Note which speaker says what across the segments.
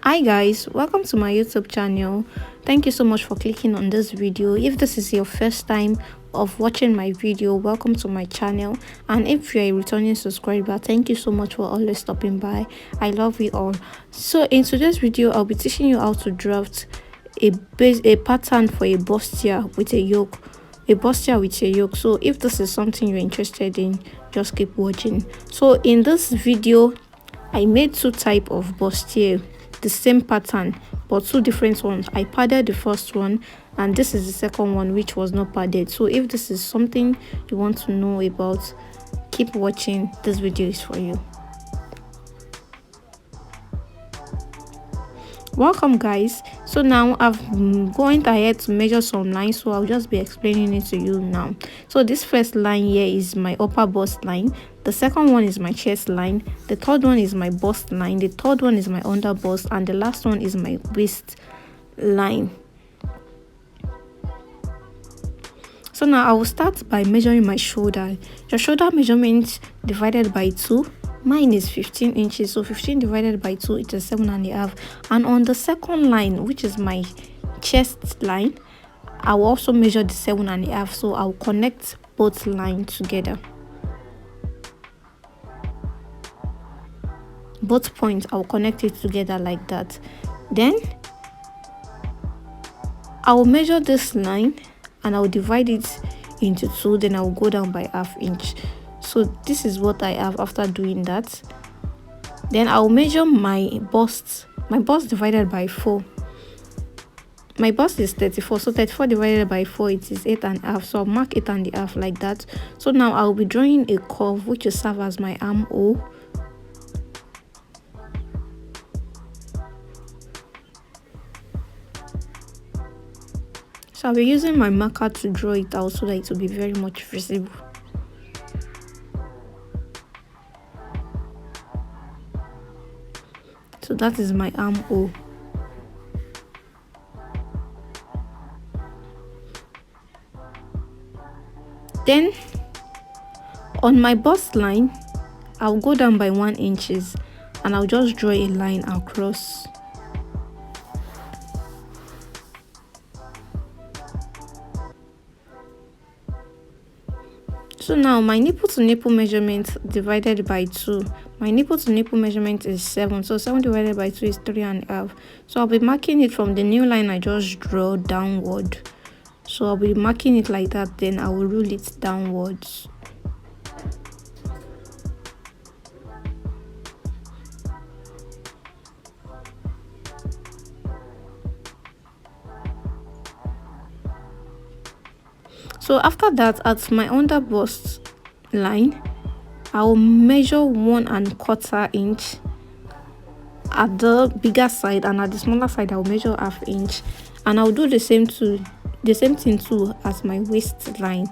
Speaker 1: Hi guys, welcome to my YouTube channel. Thank you so much for clicking on this video. If this is your first time of watching my video, welcome to my channel, and if you're a returning subscriber, thank you so much for always stopping by. I love you all. So in today's video, I'll be teaching you how to draft a pattern for a bustier with a yoke. So if this is something you're interested in, just keep watching. So in this video, I made two types of bustier, the same pattern but two different ones. I padded the first one and this is the second one, which was not padded. So if this is something you want to know about, keep watching. This video is for you. Welcome guys. So now I've going ahead to measure some lines, so I'll just be explaining it to you now. So this first line here is my upper bust line, the second one is my chest line, the third one is my bust line, the third one is my under bust, and the last one is my waist line. So now I will start by measuring my shoulder. Your shoulder measurement divided by 2, mine is 15 inches, so 15 divided by 2, it is 7.5. And on the second line, which is my chest line, I will also measure the 7.5, so I'll connect both lines together. Both points, I'll connect it together like that. Then I will measure this line and I'll divide it into 2, then I'll go down by ½ inch. So this is what I have after doing that. Then I'll measure my bust divided by 4. My bust is 34, so 34 divided by 4, it is 8.5, so I'll mark 8.5 like that. So now I'll be drawing a curve which will serve as my armhole. So I'll be using my marker to draw it out so that it will be very much visible. So that is my armhole. Then on my bust line, I'll go down by 1 inch and I'll just draw a line across. So now my nipple to nipple measurement divided by 2. My nipple to nipple measurement is 7. So 7 divided by 2 is 3.5. So I'll be marking it from the new line I just draw downward. So I'll be marking it like that, then I will rule it downwards. So after that, at my under bust line, I'll measure 1¼ inch at the bigger side, and at the smaller side I'll measure ½ inch, and I'll do the same thing too as my waistline.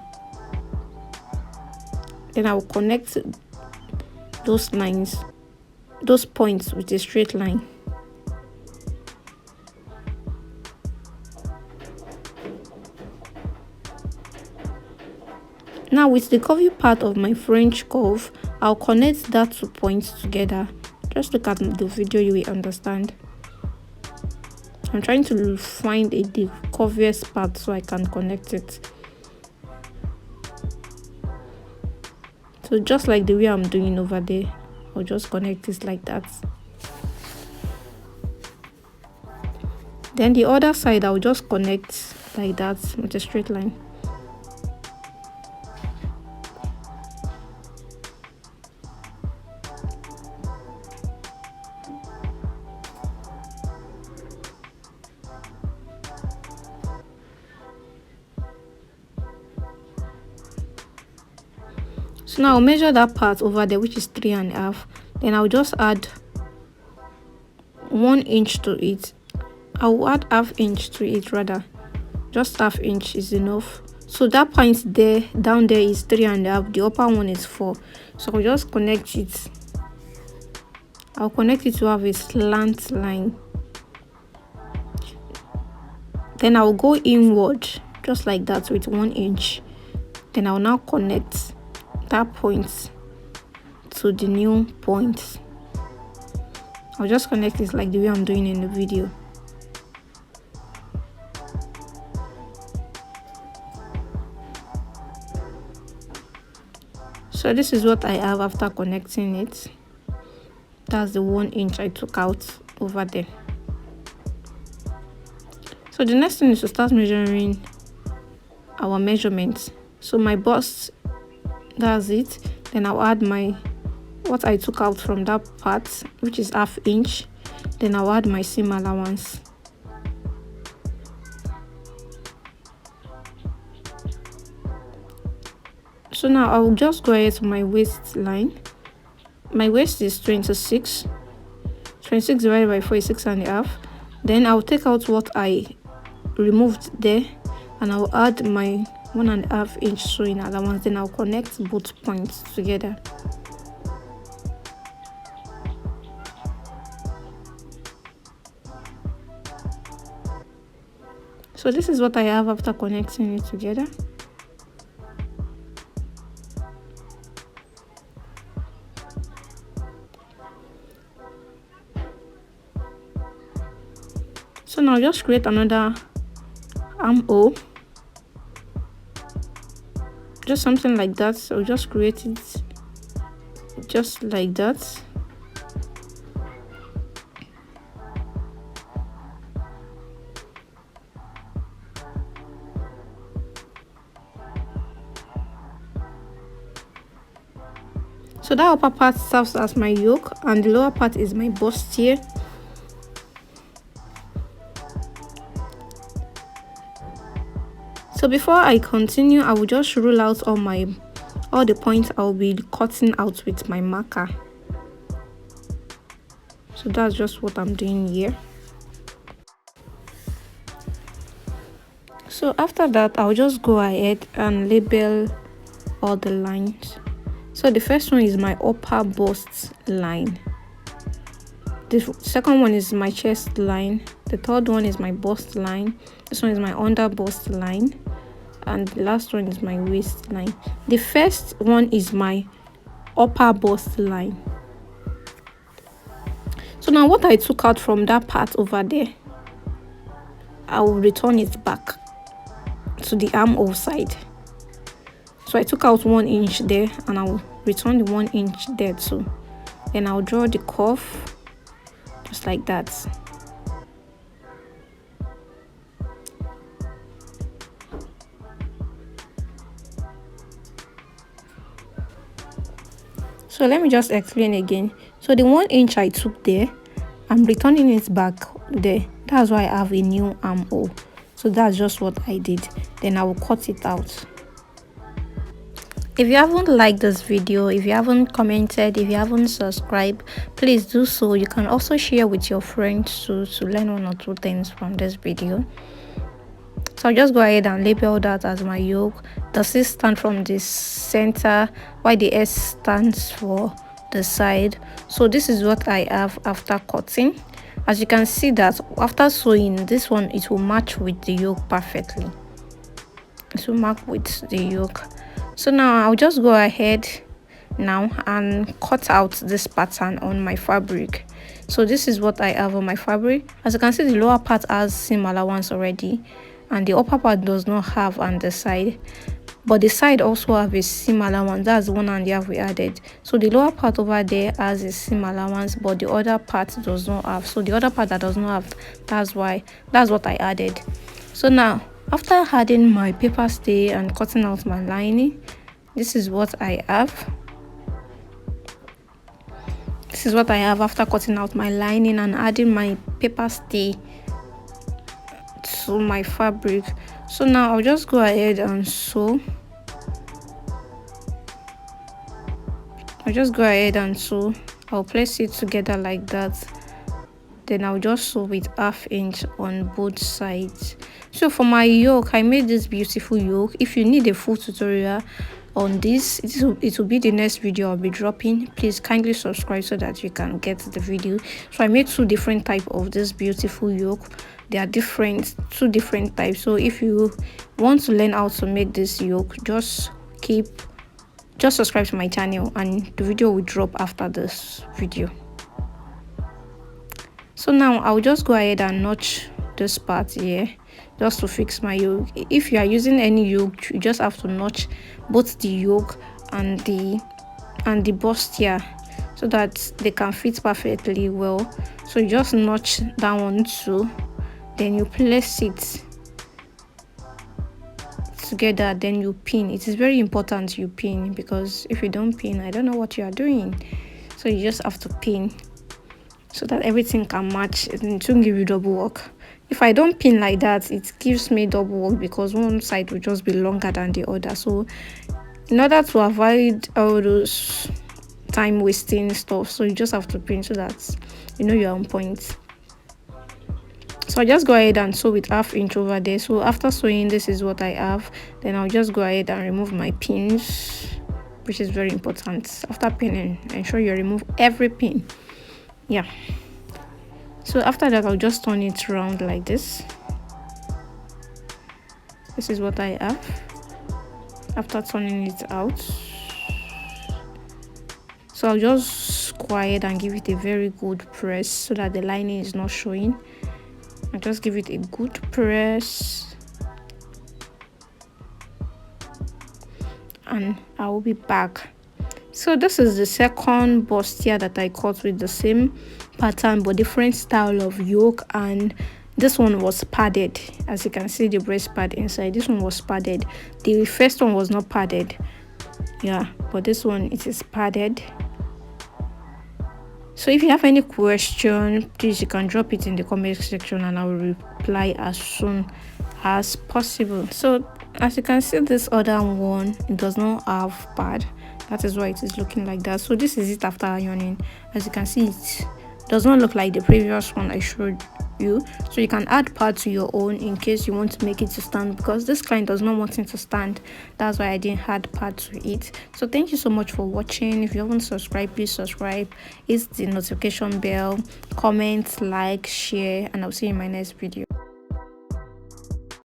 Speaker 1: Then I'll connect those points with a straight line. Now with the curvy part of my French curve, I'll connect that 2 points together. Just look at the video, you will understand. I'm trying to find the curviest part so I can connect it. So just like the way I'm doing over there, I'll just connect this like that. Then the other side, I'll just connect like that with a straight line. So now I'll measure that part over there, which is 3.5. Then I'll just add 1 inch to it. I'll add ½ inch to it rather. Just ½ inch is enough. So that point there, down there is 3.5. The upper one is 4. So I'll just connect it. I'll connect it to have a slant line. Then I'll go inward just like that with 1 inch. Then I'll now connect that point to the new point. I'll just connect it like the way I'm doing in the video. So this is what I have after connecting it. That's the 1 inch I took out over there. So the next thing is to start measuring our measurements. So my bust, that's it. Then I'll add my what I took out from that part, which is 1/2 inch. Then I'll add my seam allowance. So now I will just go ahead to my waistline. My waist is 26. 26 divided by 4 is 6.5. Then I'll take out what I removed there, and I'll add my 1.5 inch sewing allowance. Then I'll connect both points together. So this is what I have after connecting it together. So now just create another armhole, just something like that. So just create it just like that. So that upper part serves as my yoke, and the lower part is my bustier. So before I continue, I will just rule out all the points I'll be cutting out with my marker. So that's just what I'm doing here. So after that, I'll just go ahead and label all the lines. So the first one is my upper bust line. The second one is my chest line. The third one is my bust line. This one is my under bust line. And the last one is my waistline. The first one is my upper bust line. So now what I took out from that part over there, I will return it back to the armhole side. So I took out 1 inch there, and I will return the 1 inch there too. Then I'll draw the curve just like that. So let me just explain again. So the 1 inch I took there, I'm returning it back there. That's why I have a new armhole. So that's just what I did. Then I will cut it out. If you haven't liked this video, if you haven't commented, if you haven't subscribed, please do so. You can also share with your friends to learn 1 or 2 things from this video. So I'll just go ahead and label that as my yoke. The C stands from the center, while the S stands for the side. So this is what I have after cutting. As you can see that after sewing, this one, it will match with the yoke perfectly. It will match with the yoke. So now I'll just go ahead now and cut out this pattern on my fabric. So this is what I have on my fabric. As you can see, the lower part has seam allowance already, and the upper part does not have on the side, but the side also have a seam allowance. That's the 1.5 we added. So the lower part over there has a seam allowance, but the other part does not have. So the other part that does not have, that's what I added. So now after adding my paper stay and cutting out my lining, this is what I have. This is what I have after cutting out my lining and adding my paper stay to my fabric. So now I'll just go ahead and sew. I'll place it together like that. Then I'll just sew with 1/2 inch on both sides. So for my yoke, I made this beautiful yoke. If you need a full tutorial on this, it will be the next video I'll be dropping. Please kindly subscribe so that you can get the video. So I made 2 different types of this beautiful yoke. They are different, 2 different types. So if you want to learn how to make this yoke, just subscribe to my channel, and the video will drop after this video. So now I'll just go ahead and notch this part here just to fix my yoke. If you are using any yoke, you just have to notch both the yoke and the bustier so that they can fit perfectly well. So you just notch that one too, then you place it together, then you pin. It is very important you pin, because if you don't pin, I don't know what you are doing. So you just have to pin so that everything can match and it won't give you double work. If I don't pin like that, it gives me double work because one side will just be longer than the other. So in order to avoid all those time wasting stuff, so you just have to pin so that you know you're on point. So I just go ahead and sew with 1/2 inch over there. So after sewing, this is what I have. Then I'll just go ahead and remove my pins, which is very important. After pinning, ensure you remove every pin. Yeah. So after that, I'll just turn it around like this. This is what I have after turning it out. So I'll just go ahead and give it a very good press so that the lining is not showing. I'll just give it a good press, and I will be back. So this is the second bustier that I cut with the same pattern but different style of yoke, and this one was padded. As you can see, the breast pad inside, this one was padded. The first one was not padded, yeah, but this one, it is padded. So if you have any question, please you can drop it in the comment section and I will reply as soon as possible. So as you can see, this other one, it does not have pad. That is why it is looking like that. So this is it after ironing. As you can see, it does not look like the previous one I showed you. So you can add pad to your own in case you want to make it to stand, because this client does not want it to stand. That's why I didn't add pad to it. So thank you so much for watching. If you haven't subscribed, please subscribe, hit the notification bell, comment, like, share, and I'll see you in my next video.